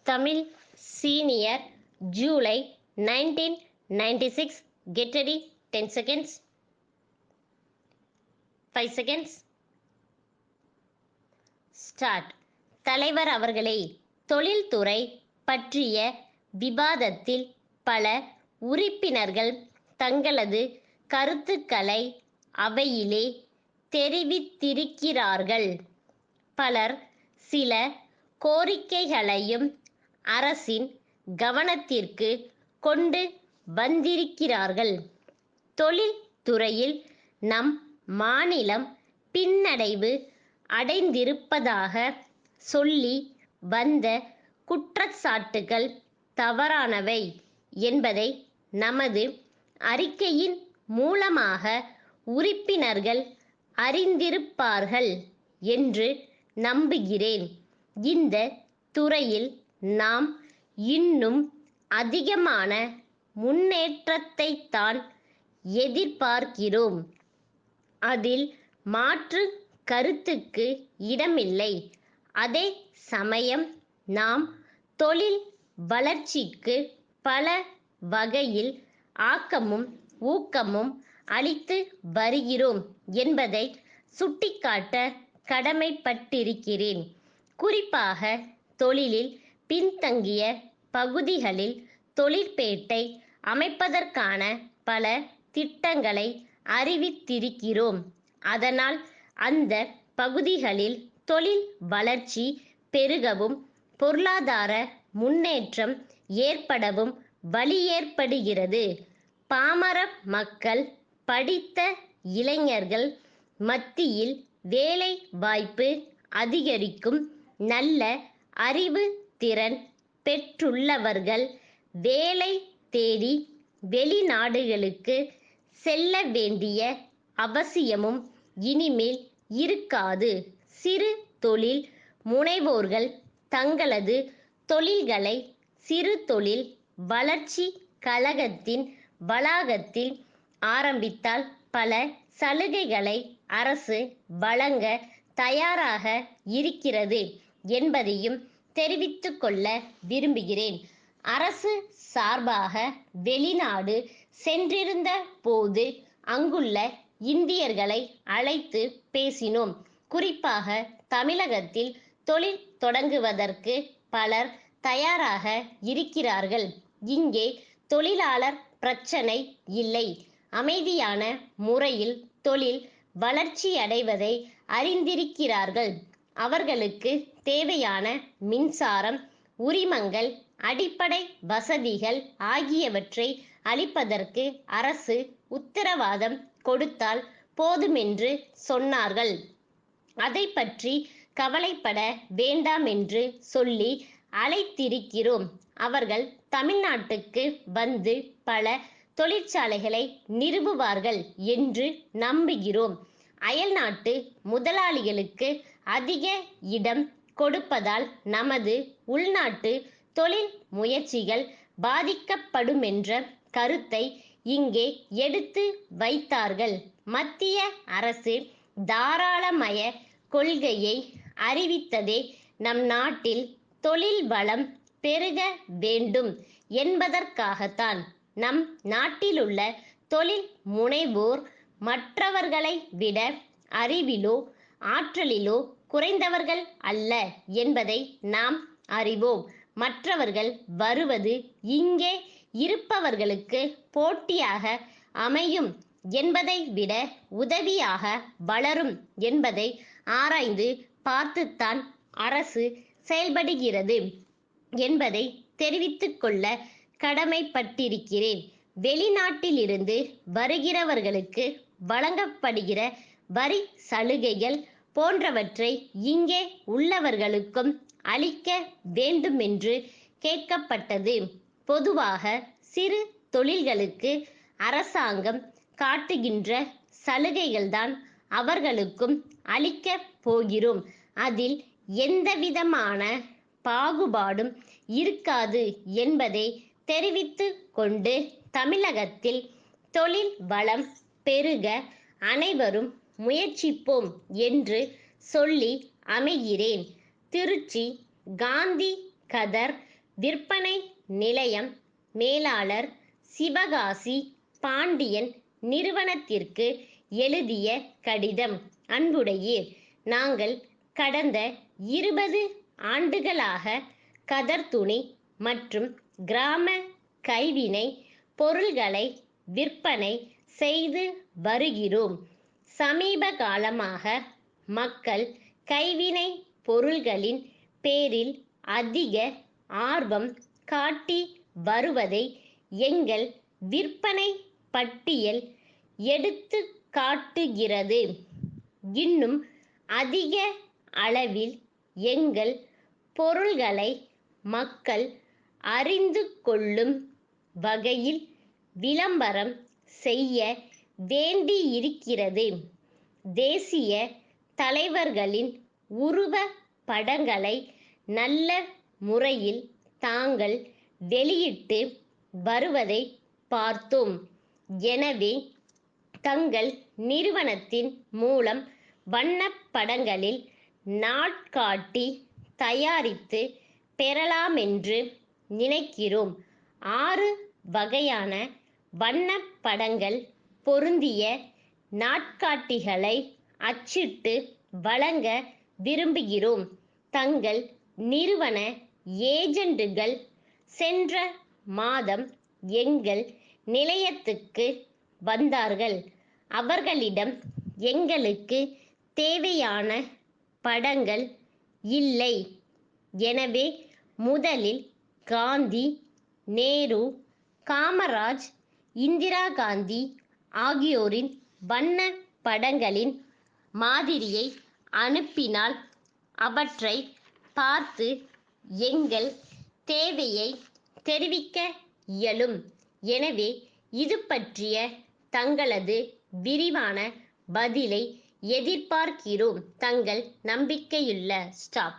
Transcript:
Tamil Senior July 1996. Get ready. 10 seconds. 5 seconds. Start. தலைவர் அவர்களே, தொழில்துறை பற்றிய விவாதத்தில் பல உறுப்பினர்கள் தங்களது கருத்துக்களை அவையிலே தெரிவித்திருக்கிறார்கள். பலர் சில கோரிக்கைகளையும் அரசின் கவனத்திற்கு கொண்டு வந்திருக்கிறார்கள். தொழில்துறையில் நம் மாநிலம் பின்னடைவு அடைந்திருப்பதாக சொல்லி வந்த குற்றச்சாட்டுகள் தவறானவை என்பதை நமது அறிக்கையின் மூலமாக உறுப்பினர்கள் அறிந்திருப்பார்கள் என்று நம்புகிறேன். இந்த துறையில் நாம் இன்னும் அதிகமான முன்னேற்றத்தைத்தான் எதிர்பார்க்கிறோம். அதில் மாற்று கருத்துக்கு இடமில்லை. அதே சமயம் நாம் தொழில் வளர்ச்சிக்கு பல வகையில் ஆக்கமும் ஊக்கமும் அளித்து வருகிறோம் என்பதை சுட்டிக்காட்ட கடமைப்பட்டிருக்கிறேன். குறிப்பாக தொழிலில் பின்தங்கிய பகுதிகளில் தொழிற்பேட்டை அமைப்பதற்கான பல திட்டங்களை அறிவித்திருக்கிறோம். அதனால் அந்த பகுதிகளில் தொழில் வளர்ச்சி பெருகவும் பொருளாதார முன்னேற்றம் ஏற்படவும் வழி ஏற்படுகிறது. பாமர மக்கள், படித்த இளைஞர்கள் மத்தியில் வேலை வாய்ப்பு அதிகரிக்கும். நல்ல அறிவு திறன் பெற்றுள்ளவர்கள் வேலை தேடி வெளிநாடுகளுக்கு செல்ல வேண்டிய அவசியமும் இனிமேல் இருக்காது. சிறு தொழில் முனைவோர்கள் தங்களது தொழில்களை சிறு தொழில் வளர்ச்சி கழகத்தின் வளாகத்தில் ஆரம்பித்தால் பல சலுகைகளை அரசு வழங்க தயாராக இருக்கிறது என்பதையும் தெரிவித்துக் கொள்ள விரும்புகிறேன். அரசு சார்பாக வெளிநாடு சென்றிருந்த போது அங்குள்ள இந்தியர்களை அழைத்து பேசினோம். குறிப்பாக தமிழகத்தில் தொழில் தொடங்குவதற்கு பலர் தயாராக இருக்கிறார்கள். இங்கே தொழிலாளர் பிரச்சனை இல்லை. அமைதியான முறையில் தொழில் வளர்ச்சியடைவதை அறிந்திருக்கிறார்கள். அவர்களுக்கு தேவையான மின்சாரம், உரிமங்கள், அடிப்படை வசதிகள் ஆகியவற்றை அளிப்பதற்கு அரசு உத்தரவாதம் கொடுத்தால் போதுமென்று சொன்னார்கள். அதை பற்றி கவலைப்பட வேண்டாம் என்று சொல்லி அழைத்திருக்கிறோம். அவர்கள் தமிழ்நாட்டுக்கு வந்து பல தொழிற்சாலைகளை நிறுவுவார்கள் என்று நம்புகிறோம். அயல்நாட்டு முதலாளிகளுக்கு அதிக இடம் கொடுப்பதால் நமது உள்நாட்டு தொழில் முயற்சிகள் பாதிக்கப்படுமென்ற கருத்தை இங்கே எடுத்து வைத்தார்கள். மத்திய அரசு தாராளமய கொள்கையை அறிவித்ததே நம் நாட்டில் தொழில் வளம் பெருக வேண்டும் என்பதற்காகத்தான். நம் நாட்டிலுள்ள தொழில் முனைவோர் மற்றவர்களை விட அறிவிலோ ஆற்றலிலோ குறைந்தவர்கள் அல்ல என்பதை நாம் அறிவோம். மற்றவர்கள் வருவது இங்கே இருப்பவர்களுக்கு போட்டியாக அமையும் என்பதை விட உதவியாக வளரும் என்பதை ஆராய்ந்து பார்த்துத்தான் அரசு செயல்படுகிறது என்பதை தெரிவித்துக் கொள்ள கடமைப்பட்டிருக்கிறேன். வெளிநாட்டிலிருந்து வருகிறவர்களுக்கு வழங்கப்படுகிற வரி சலுகைகள் போன்றவற்றை இங்கே உள்ளவர்களுக்கும் அளிக்க வேண்டுமென்று கேட்கப்பட்டது. பொதுவாக சிறு தொழில்களுக்கு அரசாங்கம் காட்டுகின்ற சலுகைகள்தான் அவர்களுக்கும் அளிக்க போகிறோம். அதில் எந்தவிதமான பாகுபாடும் இருக்காது என்பதை தெரிவித்து கொண்டு தமிழகத்தில் தொழில் வளம் பெருக அனைவரும் முயற்சிப்போம் என்று சொல்லி அமைகிறேன். திருச்சி காந்தி கதர் விற்பனை நிலையம் மேலாளர் சிவகாசி பாண்டியன் நிறுவனத்திற்கு எழுதிய கடிதம். அன்புடையீர், நாங்கள் கடந்த 20 ஆண்டுகளாக கதர் துணி மற்றும் கிராம கைவினை பொருள்களை விற்பனை செய்து வருகிறோம். சமீப காலமாக மக்கள் கைவினை பொருள்களின் பேரில் அதிக ஆர்வம் காட்டி வருவதை எங்கள் விற்பனை பட்டியல் எடுத்து காட்டுகிறது. இன்னும் அதிக அளவில் எங்கள் பொருள்களை மக்கள் அறிந்து கொள்ளும் வகையில் விளம்பரம் செய்ய வேண்டியிருக்கிறது. தேசிய தலைவர்களின் உருவ படங்களை நல்ல முறையில் தாங்கள் வெளியிட்டு வருவதை பார்த்தோம். எனவே தங்கள் நிறுவனத்தின் மூலம் வண்ணப்படங்களில் நாட்காட்டி தயாரித்து பெறலாமென்று நினைக்கிறோம். 6 வகையான வண்ணப்படங்கள் பொருந்திய நாட்காட்டிகளை அச்சிட்டு வழங்க விரும்புகிறோம். தங்கள் நிறுவன ஏஜெண்டுகள் சென்ற மாதம் எங்கள் நிலையத்துக்கு வந்தார்கள். அவர்களிடம் எங்களுக்கு தேவையான படங்கள் இல்லை. எனவே முதலில் காந்தி, நேரு, காமராஜ், இந்திரா காந்தி ஆகியோரின் வண்ண படங்களின் மாதிரியை அனுப்பினால் அவற்றை பார்த்து எங்கள் தேவையை தெரிவிக்க இயலும். எனவே இது பற்றிய தங்களது விரிவான பதிலை எதிர்பார்க்கிறோம். தங்கள் நம்பிக்கையுள்ள ஸ்டாப்.